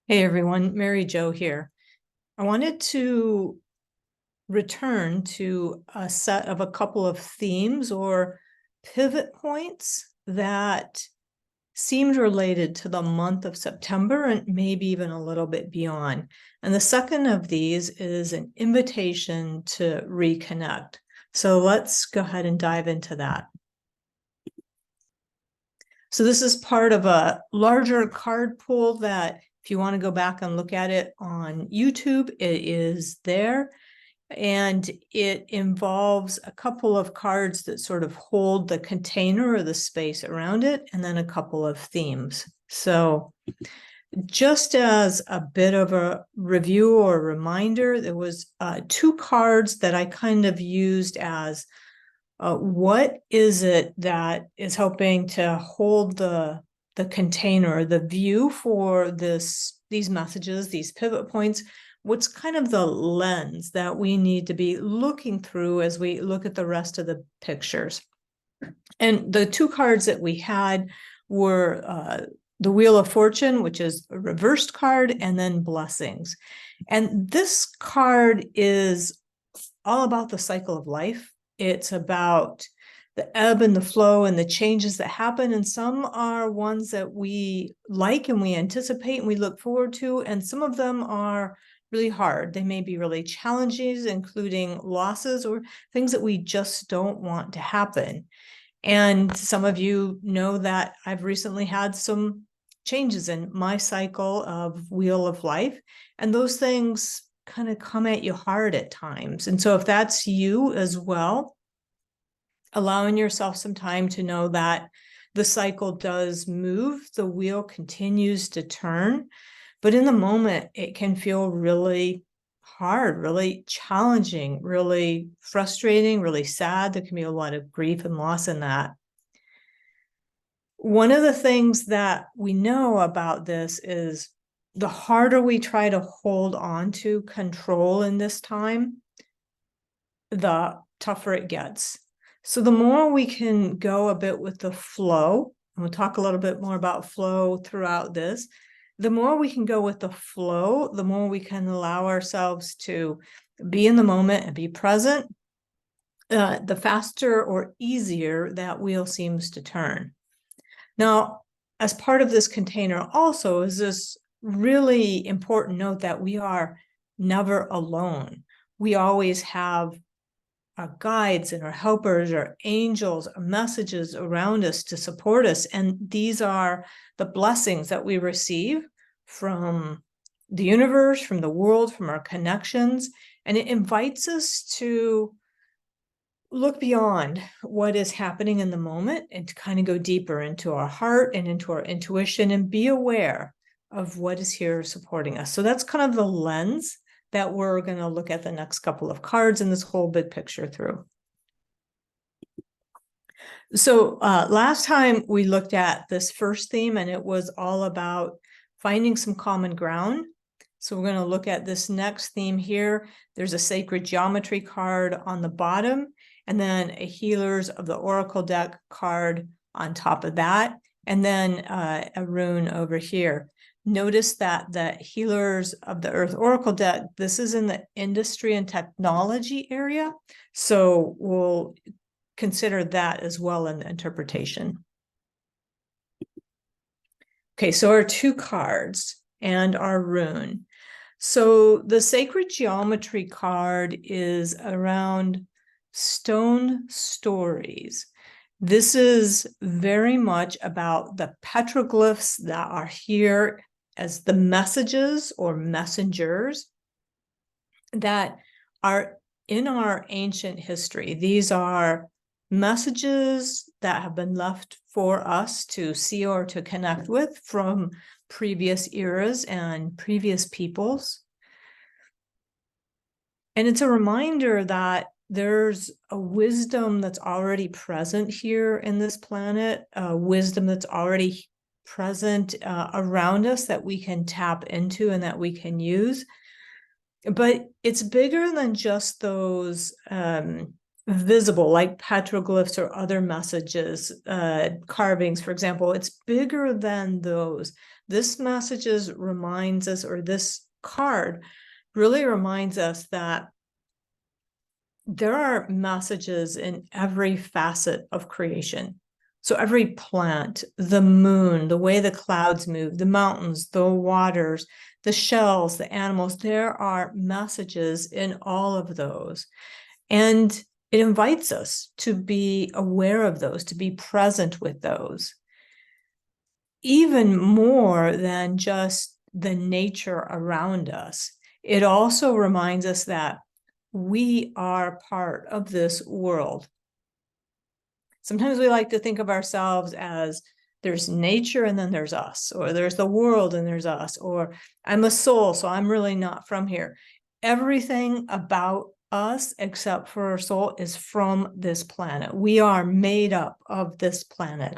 Hey everyone, Mary Jo here. I wanted to return to a set of a couple of themes or pivot points that seemed related to the month of September and maybe even a little bit beyond. And the second of these is an invitation to reconnect. So let's go ahead and dive into that. So this is part of a larger card pool that if you want to go back and look at it on YouTube, it is there. And it involves a couple of cards that sort of hold the container or the space around it, and then a couple of themes. So just as a bit of a review or reminder, there was two cards that I kind of used as what is it that is helping to hold the container, the view for these messages, these pivot points? What's kind of the lens that we need to be looking through as we look at the rest of the pictures? And the two cards that we had were the Wheel of Fortune, which is a reversed card, and then Blessings. And this card is all about the cycle of life. It's about the ebb and the flow and the changes that happen. And some are ones that we like and we anticipate and we look forward to. And some of them are really hard. They may be really challenging, including losses or things that we just don't want to happen. And some of you know that I've recently had some changes in my cycle of Wheel of Life. And those things kind of come at you hard at times. And so if that's you as well, allowing yourself some time to know that the cycle does move, the wheel continues to turn, but in the moment, it can feel really hard, really challenging, really frustrating, really sad. There can be a lot of grief and loss in that. One of the things that we know about this is the harder we try to hold on to control in this time, the tougher it gets. So the more we can go a bit with the flow, and we'll talk a little bit more about flow throughout this, the more we can go with the flow, the more we can allow ourselves to be in the moment and be present, the faster or easier that wheel seems to turn. Now, as part of this container also is this really important note that we are never alone. We always have our guides and our helpers, our angels, our messages around us to support us. And these are the blessings that we receive from the universe, from the world, from our connections. And it invites us to look beyond what is happening in the moment and to kind of go deeper into our heart and into our intuition and be aware of what is here supporting us. So that's kind of the lens that we're going to look at the next couple of cards and this whole big picture through. So last time we looked at this first theme and it was all about finding some common ground. So we're going to look at this next theme here. There's a sacred geometry card on the bottom, and then a Healers of the Oracle deck card on top of that, and then a rune over here. Notice that the Healers of the Earth Oracle deck, this is in the industry and technology area. So we'll consider that as well in the interpretation. Okay, so our two cards and our rune. So the Sacred Geometry card is around stone stories. This is very much about the petroglyphs that are here as the messages or messengers that are in our ancient history. These are messages that have been left for us to see or to connect with from previous eras and previous peoples. And it's a reminder that there's a wisdom that's already present here in this planet, a wisdom that's already present around us that we can tap into and that we can use. But it's bigger than just those visible, like petroglyphs or other messages, carvings, for example. It's bigger than those. This messages reminds us, or this card really reminds us that there are messages in every facet of creation. So every plant, the moon, the way the clouds move, the mountains, the waters, the shells, the animals, there are messages in all of those. And it invites us to be aware of those, to be present with those, even more than just the nature around us. It also reminds us that we are part of this world. Sometimes we like to think of ourselves as there's nature and then there's us, or there's the world and there's us, or I'm a soul, so I'm really not from here. Everything about us, except for our soul, is from this planet. We are made up of this planet.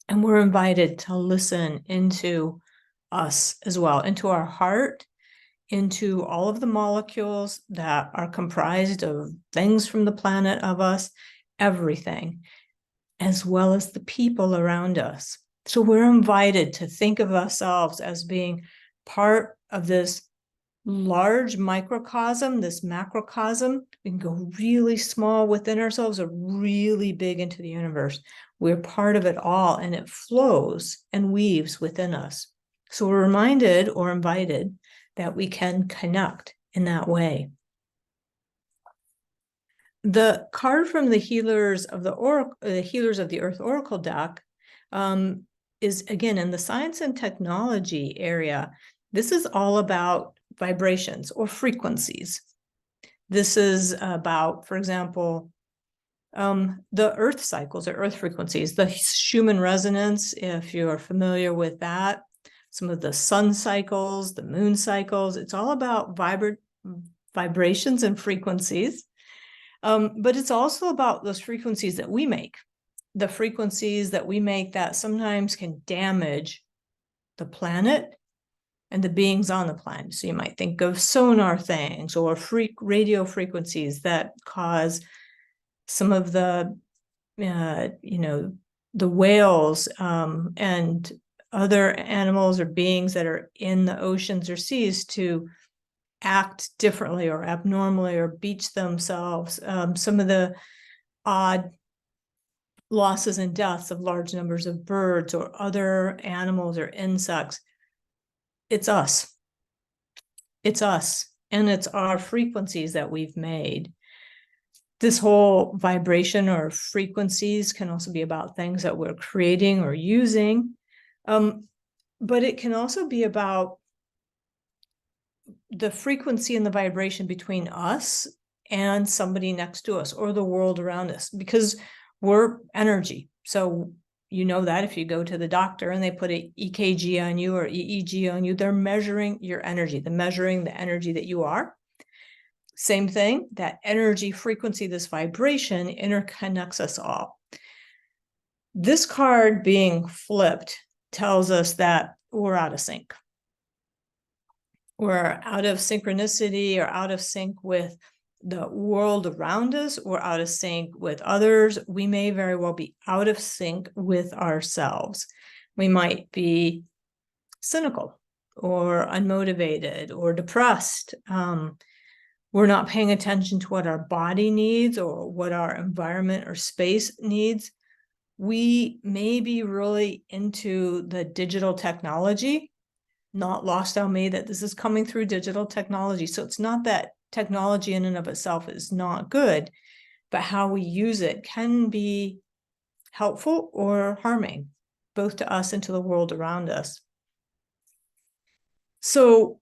And we're invited to listen into us as well, into our heart, into all of the molecules that are comprised of things from the planet, of us, everything, as well as the people around us. So we're invited to think of ourselves as being part of this large microcosm, this macrocosm. We can go really small within ourselves or really big into the universe. We're part of it all, and it flows and weaves within us. So we're reminded or invited that we can connect in that way. The card from the Healers of the Earth Oracle deck is, again, in the science and technology area. This is all about vibrations or frequencies. This is about, for example, the earth cycles or earth frequencies, the Schumann resonance, if you're familiar with that, some of the sun cycles, the moon cycles. It's all about vibrations and frequencies. But it's also about those frequencies that we make, the frequencies that we make that sometimes can damage the planet and the beings on the planet. So you might think of sonar things or radio frequencies that cause some of the, the whales and other animals or beings that are in the oceans or seas to act differently or abnormally or beach themselves. Some of the odd losses and deaths of large numbers of birds or other animals or insects. It's us. It's us. And it's our frequencies that we've made. This whole vibration or frequencies can also be about things that we're creating or using. But it can also be about the frequency and the vibration between us and somebody next to us or the world around us, because we're energy. So you know that if you go to the doctor and they put an EKG on you or EEG on you, they're measuring your energy, they're measuring the energy that you are. Same thing, that energy frequency, this vibration interconnects us all. This card being flipped tells us that we're out of sync. We're out of synchronicity or out of sync with the world around us. We're out of sync with others. We may very well be out of sync with ourselves. We might be cynical or unmotivated or depressed. We're not paying attention to what our body needs or what our environment or space needs. We may be really into the digital technology. Not lost on me that this is coming through digital technology. So it's not that technology in and of itself is not good, but how we use it can be helpful or harming, both to us and to the world around us. So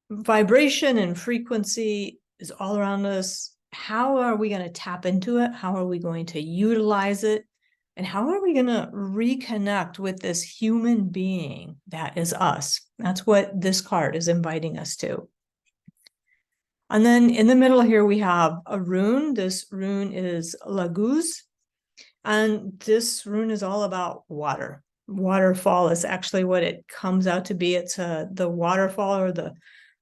vibration and frequency is all around us. How are we going to tap into it? How are we going to utilize it? And how are we going to reconnect with this human being that is us? That's what this card is inviting us to. And then in the middle here, we have a rune. This rune is Laguz. And this rune is all about water. Waterfall is actually what it comes out to be. It's the waterfall or the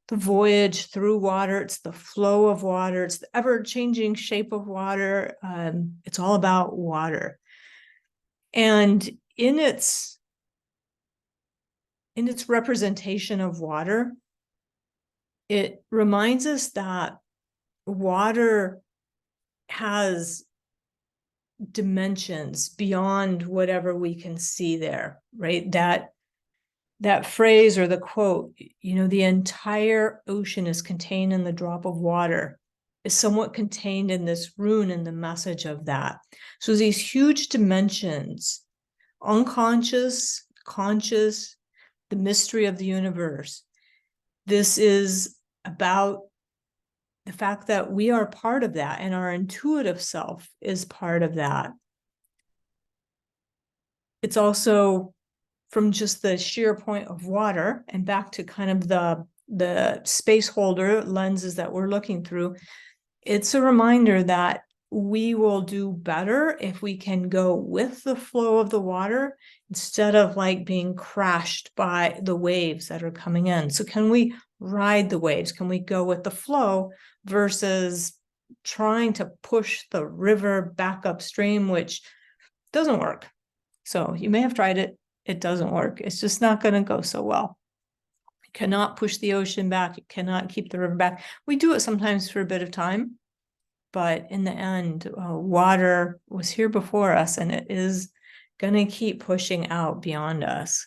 the voyage through water. It's the flow of water. It's the ever-changing shape of water. It's all about water. And in its representation of water, it reminds us that water has dimensions beyond whatever we can see there, right? That phrase or the quote, the entire ocean is contained in the drop of water, is somewhat contained in this rune and the message of that. So these huge dimensions, unconscious, conscious, the mystery of the universe. This is about the fact that we are part of that, and our intuitive self is part of that. It's also from just the sheer point of water, and back to kind of the space holder lenses that we're looking through. It's a reminder that we will do better if we can go with the flow of the water instead of like being crashed by the waves that are coming in. So can we ride the waves? Can we go with the flow versus trying to push the river back upstream, which doesn't work. So you may have tried it. It doesn't work. It's just not going to go so well. You cannot push the ocean back. You cannot keep the river back. We do it sometimes for a bit of time, but in the end, water was here before us, and it is going to keep pushing out beyond us.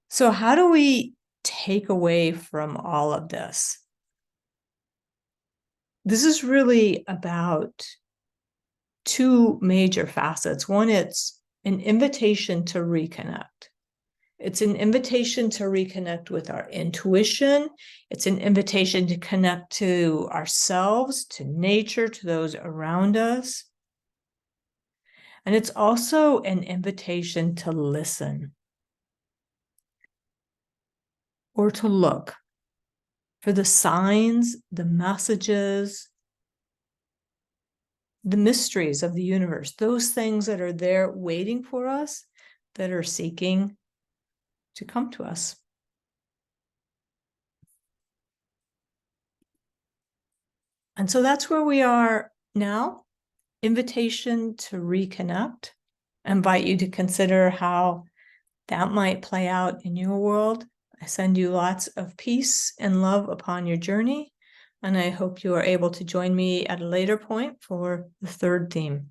So how do we take away from all of this? This is really about two major facets. One, it's an invitation to reconnect. It's an invitation to reconnect with our intuition. It's an invitation to connect to ourselves, to nature, to those around us. And it's also an invitation to listen or to look for the signs, the messages, the mysteries of the universe, those things that are there waiting for us, that are seeking to come to us. And so that's where we are now. Invitation to reconnect. I invite you to consider how that might play out in your world. I send you lots of peace and love upon your journey, and I hope you are able to join me at a later point for the third theme.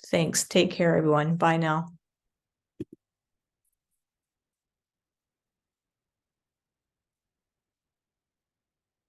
Thanks. Take care, everyone. Bye now.